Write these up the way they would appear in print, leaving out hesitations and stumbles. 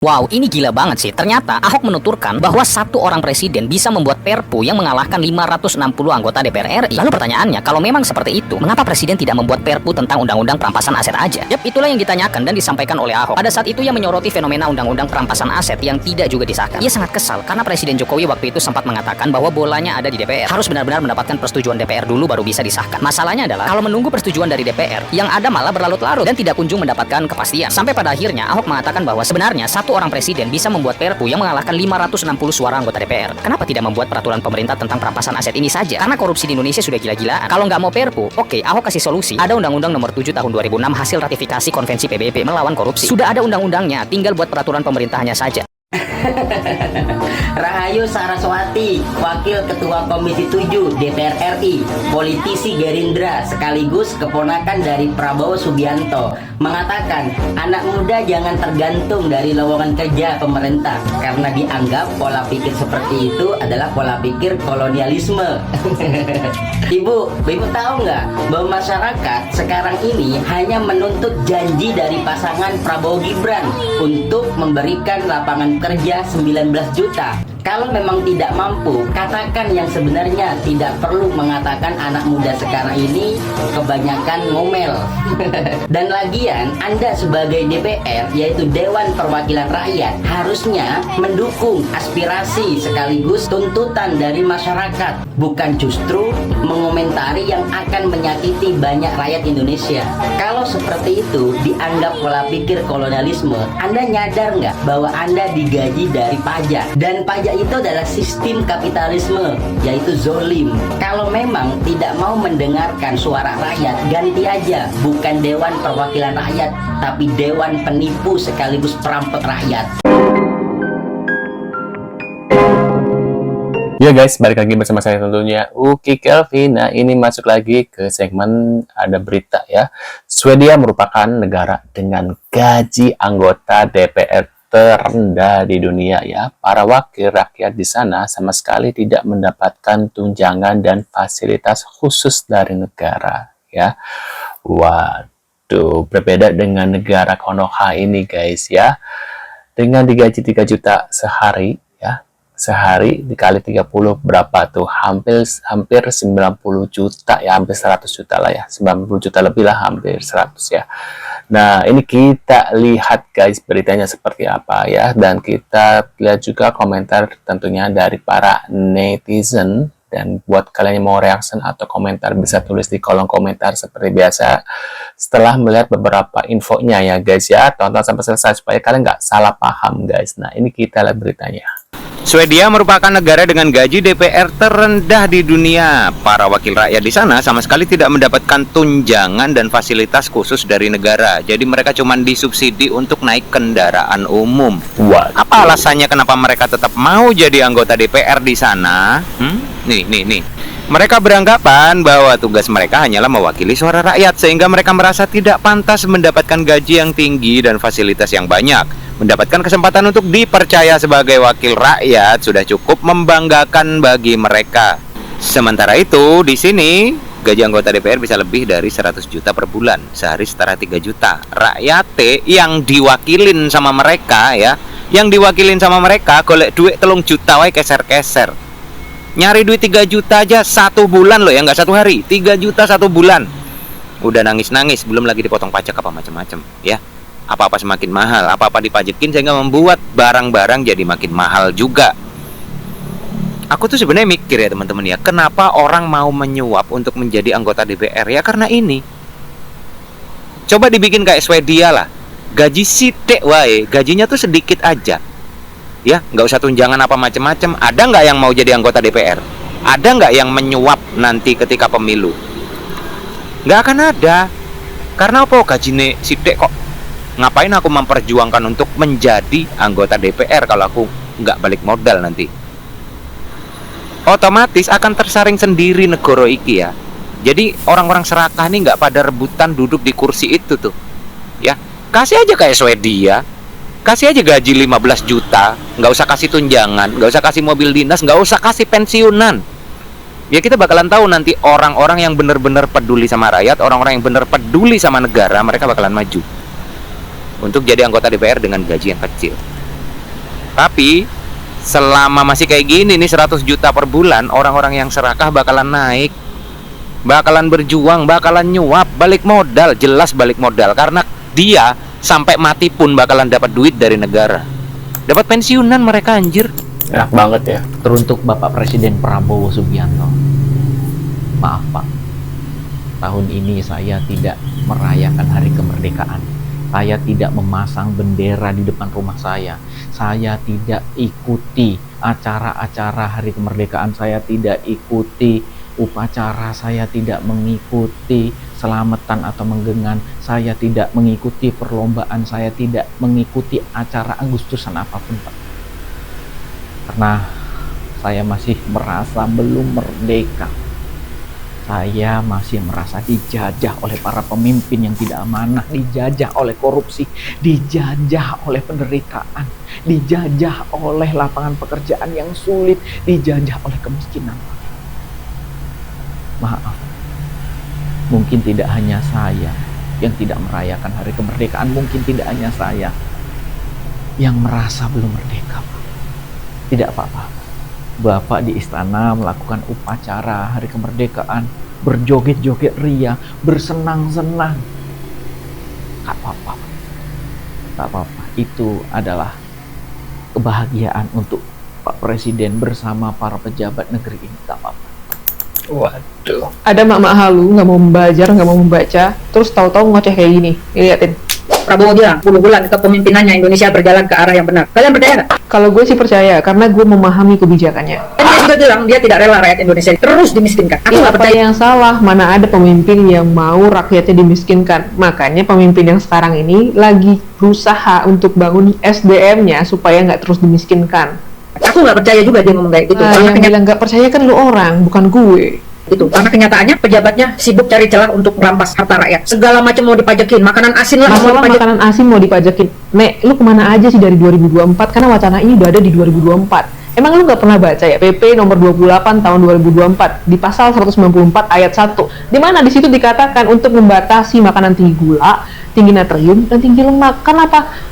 Wow, ini gila banget sih. Ternyata Ahok menuturkan bahwa satu orang presiden bisa membuat perpu yang mengalahkan 560 anggota DPR RI. Lalu pertanyaannya, kalau memang seperti itu, mengapa presiden tidak membuat perpu tentang undang-undang perampasan aset aja? Yap, itulah yang ditanyakan dan disampaikan oleh Ahok. Pada saat itu ia menyoroti fenomena undang-undang perampasan aset yang tidak juga disahkan. Ia sangat kesal karena Presiden Jokowi waktu itu sempat mengatakan bahwa bolanya ada di DPR. Harus benar-benar mendapatkan persetujuan DPR dulu baru bisa disahkan. Masalahnya adalah kalau menunggu persetujuan dari DPR, yang ada malah berlarut-larut dan tidak kunjung mendapatkan kepastian. Sampai pada akhirnya Ahok mengatakan bahwa sebenarnya satu orang presiden bisa membuat perpu yang mengalahkan 560 suara anggota DPR. Kenapa tidak membuat peraturan pemerintah tentang perampasan aset ini saja? Karena korupsi di Indonesia sudah gila-gilaan. Kalau nggak mau perpu, oke, Ahok kasih solusi. Ada Undang-Undang Nomor 7 Tahun 2006 hasil ratifikasi Konvensi PBB melawan korupsi. Sudah ada undang-undangnya, tinggal buat peraturan pemerintahnya saja. Rahayu Saraswati, Wakil Ketua Komisi 7 DPR RI, politisi Gerindra sekaligus keponakan dari Prabowo Subianto, mengatakan anak muda jangan tergantung dari lowongan kerja pemerintah karena dianggap pola pikir seperti itu adalah pola pikir kolonialisme. Ibu tahu nggak bahwa masyarakat sekarang ini hanya menuntut janji dari pasangan Prabowo Gibran untuk memberikan lapangan kerja 19 juta. Kalau memang tidak mampu, katakan yang sebenarnya. Tidak perlu mengatakan anak muda sekarang ini kebanyakan ngomel. Dan lagian, Anda sebagai DPR, yaitu Dewan Perwakilan Rakyat, harusnya mendukung aspirasi sekaligus tuntutan dari masyarakat, bukan justru mengomentari yang akan menyakiti banyak rakyat Indonesia. Kalau seperti itu dianggap pola pikir kolonialisme, Anda nyadar nggak bahwa Anda digaji dari pajak, dan pajak itu adalah sistem kapitalisme, yaitu zolim. Kalau memang tidak mau mendengarkan suara rakyat, ganti aja, bukan Dewan Perwakilan Rakyat, tapi Dewan Penipu sekaligus perampok rakyat. Ya guys, balik lagi bersama saya tentunya Uki Kelvin. Nah, ini masuk lagi ke segmen ada berita ya. Swedia merupakan negara dengan gaji anggota DPR terendah di dunia ya. Para wakil rakyat di sana sama sekali tidak mendapatkan tunjangan dan fasilitas khusus dari negara ya. Waduh, berbeda dengan negara Konoha ini guys ya. Dengan digaji 3 juta sehari ya. Sehari dikali 30 berapa tuh? Hampir 90 juta ya, hampir 100 juta lah ya. 90 juta lebih lah, hampir 100 ya. Nah, ini kita lihat guys beritanya seperti apa ya, dan kita lihat juga komentar tentunya dari para netizen. Dan buat kalian yang mau reaction atau komentar bisa tulis di kolom komentar seperti biasa setelah melihat beberapa infonya ya guys ya. Tonton sampai selesai supaya kalian nggak salah paham guys. Nah, ini kita lihat beritanya. Swedia merupakan negara dengan gaji DPR terendah di dunia. Para wakil rakyat di sana sama sekali tidak mendapatkan tunjangan dan fasilitas khusus dari negara. Jadi mereka cuma disubsidi untuk naik kendaraan umum. Apa alasannya kenapa mereka tetap mau jadi anggota DPR di sana? Nih. Mereka beranggapan bahwa tugas mereka hanyalah mewakili suara rakyat, sehingga mereka merasa tidak pantas mendapatkan gaji yang tinggi dan fasilitas yang banyak. Mendapatkan kesempatan untuk dipercaya sebagai wakil rakyat sudah cukup membanggakan bagi mereka. Sementara itu, di sini gaji anggota DPR bisa lebih dari 100 juta per bulan, sehari setara 3 juta. Rakyat yang diwakilin sama mereka ya, golek duit 3 juta wae keser-keser. Nyari duit 3 juta aja 1 bulan loh ya, nggak 1 hari. 3 juta 1 bulan. Udah nangis-nangis, belum lagi dipotong pajak apa macam-macam ya. Apa-apa semakin mahal, apa-apa dipajekin sehingga membuat barang-barang jadi makin mahal juga. Aku tuh sebenarnya mikir ya teman-teman ya, kenapa orang mau menyuap untuk menjadi anggota DPR ya, karena ini. Coba dibikin kayak Swedia lah, gaji sidik wae, gajinya tuh sedikit aja. Ya, nggak usah tunjangan apa macam-macam. Ada nggak yang mau jadi anggota DPR? Ada nggak yang menyuap nanti ketika pemilu? Nggak akan ada. Karena apa? Gajinya sidik kok. Ngapain aku memperjuangkan untuk menjadi anggota DPR kalau aku nggak balik modal nanti? Otomatis akan tersaring sendiri negara iki ya. Jadi orang-orang serakah ini nggak pada rebutan duduk di kursi itu tuh. Ya, kasih aja kayak Swedia. Kasih aja gaji 15 juta, nggak usah kasih tunjangan, nggak usah kasih mobil dinas, nggak usah kasih pensiunan. Ya kita bakalan tahu nanti orang-orang yang benar-benar peduli sama rakyat, orang-orang yang benar peduli sama negara, mereka bakalan maju untuk jadi anggota DPR dengan gaji yang kecil. Tapi selama masih kayak gini nih 100 juta per bulan, orang-orang yang serakah bakalan naik, bakalan berjuang, bakalan nyuap, balik modal, jelas balik modal, karena dia sampai mati pun bakalan dapat duit dari negara, dapat pensiunan mereka, anjir. Enak banget ya. Teruntuk Bapak Presiden Prabowo Subianto, maaf Pak, tahun ini saya tidak merayakan hari kemerdekaan. Saya tidak memasang bendera di depan rumah saya. Saya tidak ikuti acara-acara hari kemerdekaan. Saya tidak ikuti upacara. Saya tidak mengikuti selamatan atau menggengan. Saya tidak mengikuti perlombaan. Saya tidak mengikuti acara Agustusan apapun, Pak. Karena saya masih merasa belum merdeka. Saya masih merasa dijajah oleh para pemimpin yang tidak amanah, dijajah oleh korupsi, dijajah oleh penderitaan, dijajah oleh lapangan pekerjaan yang sulit, dijajah oleh kemiskinan. Maaf, mungkin tidak hanya saya yang tidak merayakan hari kemerdekaan, mungkin tidak hanya saya yang merasa belum merdeka. Tidak apa-apa. Bapak di istana melakukan upacara hari kemerdekaan, berjoget-joget ria, bersenang-senang. Tak apa-apa. Tak apa-apa. Itu adalah kebahagiaan untuk Pak Presiden bersama para pejabat negeri ini. Tak apa-apa. Waduh. Ada mak-mak halu, nggak mau belajar, nggak mau membaca, terus tahu-tahu ngoceh kayak gini. Liatin. Prabowo bilang 10 bulan kepemimpinannya Indonesia berjalan ke arah yang benar. Kalian percaya nggak? Kalau gue sih percaya, karena gue memahami kebijakannya. Dan dia juga bilang dia tidak rela rakyat Indonesia terus dimiskinkan. Aku nggak Apa percaya. yang salah? Mana ada pemimpin yang mau rakyatnya dimiskinkan? Makanya pemimpin yang sekarang ini lagi berusaha untuk bangun SDM-nya supaya nggak terus dimiskinkan. Aku nggak percaya juga dia ngomong kayak gitu. Nah, Karena yang bilang nggak percaya kan lu orang, bukan gue. karena kenyataannya pejabatnya sibuk cari celah untuk merampas harta rakyat. Segala macam mau dipajakin, makanan asin lah mau Masalah dipajakin. makanan asin mau dipajakin. Nek, lu kemana aja sih dari 2024? Karena wacana ini udah ada di 2024. Emang lu nggak pernah baca ya PP nomor 28 tahun 2024 di pasal 194 ayat 1, di mana di situ dikatakan untuk membatasi makanan tinggi gula, tinggi natrium, dan tinggi lemak. Kenapa?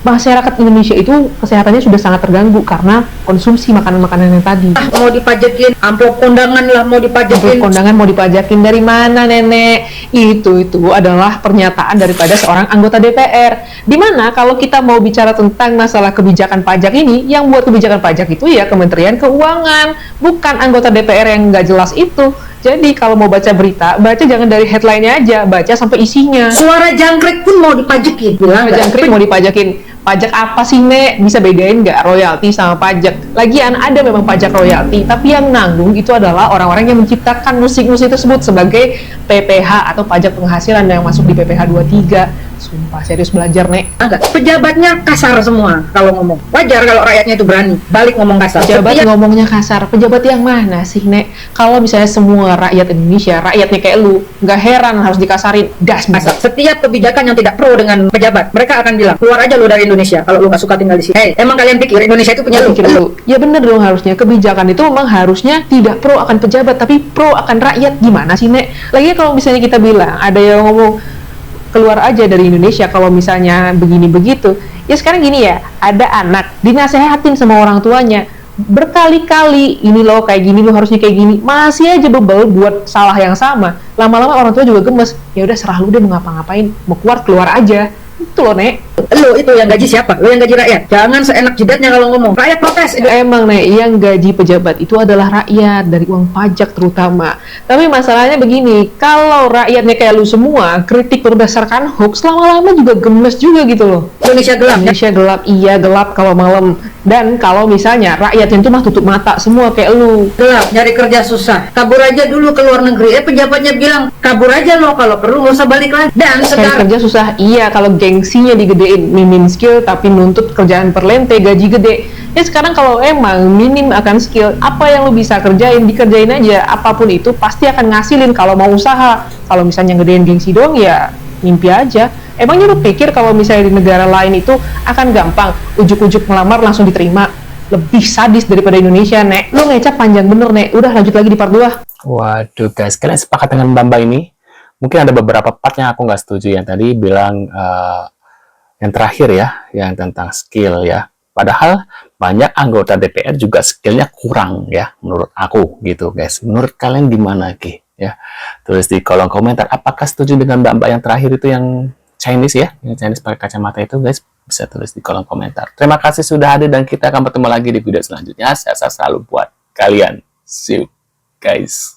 Masyarakat Indonesia itu kesehatannya sudah sangat terganggu karena konsumsi makanan-makanan yang tadi. Mau dipajakin, amplop kondangan lah mau dipajakin. Kondangan mau dipajakin dari mana, Nenek? Itu adalah pernyataan daripada seorang anggota DPR. Dimana kalau kita mau bicara tentang masalah kebijakan pajak ini, yang buat kebijakan pajak itu ya Kementerian Keuangan, bukan anggota DPR yang nggak jelas itu. Jadi kalau mau baca berita, baca jangan dari headline-nya aja, baca sampai isinya. Suara jangkrik pun mau dipajakin. Bilang nggak? Jangkrik mau dipajakin. Pajak apa sih, Nek? Bisa bedain nggak royalti sama pajak? Lagian ada memang pajak royalti, tapi yang nanggung itu adalah orang-orang yang menciptakan musik-musik tersebut sebagai PPH atau pajak penghasilan yang masuk di PPH 23. Sumpah, serius belajar, Nek. Enggak, pejabatnya kasar semua kalau ngomong. Wajar kalau rakyatnya itu berani balik ngomong kasar. Pejabat Setiap- ngomongnya kasar. Pejabat yang mana sih, Nek? Kalau misalnya semua rakyat Indonesia, rakyatnya kayak lu, nggak heran harus dikasarin. Das, kasar. Setiap kebijakan yang tidak pro dengan pejabat, mereka akan bilang, keluar aja lu dari Indonesia kalau lu nggak suka tinggal di sini. Hey, emang kalian pikir Indonesia itu punya lu? Pikir dulu. Ya bener dong, harusnya kebijakan itu memang harusnya tidak pro akan pejabat tapi pro akan rakyat. Gimana sih, Nek? Lagi kalau misalnya kita bilang ada yang ngomong keluar aja dari Indonesia kalau misalnya begini begitu. Ya sekarang gini ya, ada anak dinasehatin sama orang tuanya berkali-kali, ini loh kayak gini, lo harusnya kayak gini, masih aja bebel buat salah yang sama. Lama-lama orang tua juga gemes. Ya udah serah lu deh mau ngapa-ngapain, mau keluar aja. Itu loh, Nek. Lu itu yang gaji siapa? Lu yang gaji rakyat. Jangan seenak jidatnya kalau ngomong. Rakyat protes. Emang, Nek, yang gaji pejabat itu adalah rakyat dari uang pajak terutama. Tapi masalahnya begini, kalau rakyatnya kayak lu semua kritik berdasarkan hoax, lama-lama juga gemes juga gitu loh. Indonesia gelap. Indonesia gelap, iya gelap kalau malam. Dan kalau misalnya rakyatnya itu mah tutup mata semua kayak lu. Gelap, nyari kerja susah. Kabur aja dulu ke luar negeri. Pejabatnya bilang, kabur aja lo kalau perlu nggak usah balik lagi. Dan Cari sekarang kerja susah, iya kalau gengsinya digedein, minim skill tapi nuntut kerjaan perlente, gaji gede. Ya sekarang kalau emang minim akan skill, apa yang lu bisa kerjain, dikerjain aja. Apapun itu pasti akan ngasilin kalau mau usaha. Kalau misalnya gedein gengsi doang ya mimpi aja. Emangnya lu pikir kalau misalnya di negara lain itu akan gampang, ujuk-ujuk ngelamar langsung diterima? Lebih sadis daripada Indonesia, Nek. Lu ngecap panjang bener, Nek. Udah lanjut lagi di part 2. Waduh guys, kalian sepakat dengan Bamba ini? Mungkin ada beberapa part yang aku nggak setuju. Yang tadi bilang yang terakhir ya, yang tentang skill ya. Padahal banyak anggota DPR juga skillnya kurang ya, menurut aku gitu guys. Menurut kalian gimana Ki? Ya, tulis di kolom komentar. Apakah setuju dengan mbak-mbak yang terakhir itu yang Chinese ya, yang Chinese pakai kacamata itu guys? Bisa tulis di kolom komentar. Terima kasih sudah hadir dan kita akan bertemu lagi di video selanjutnya. Saya selalu buat kalian. See you guys.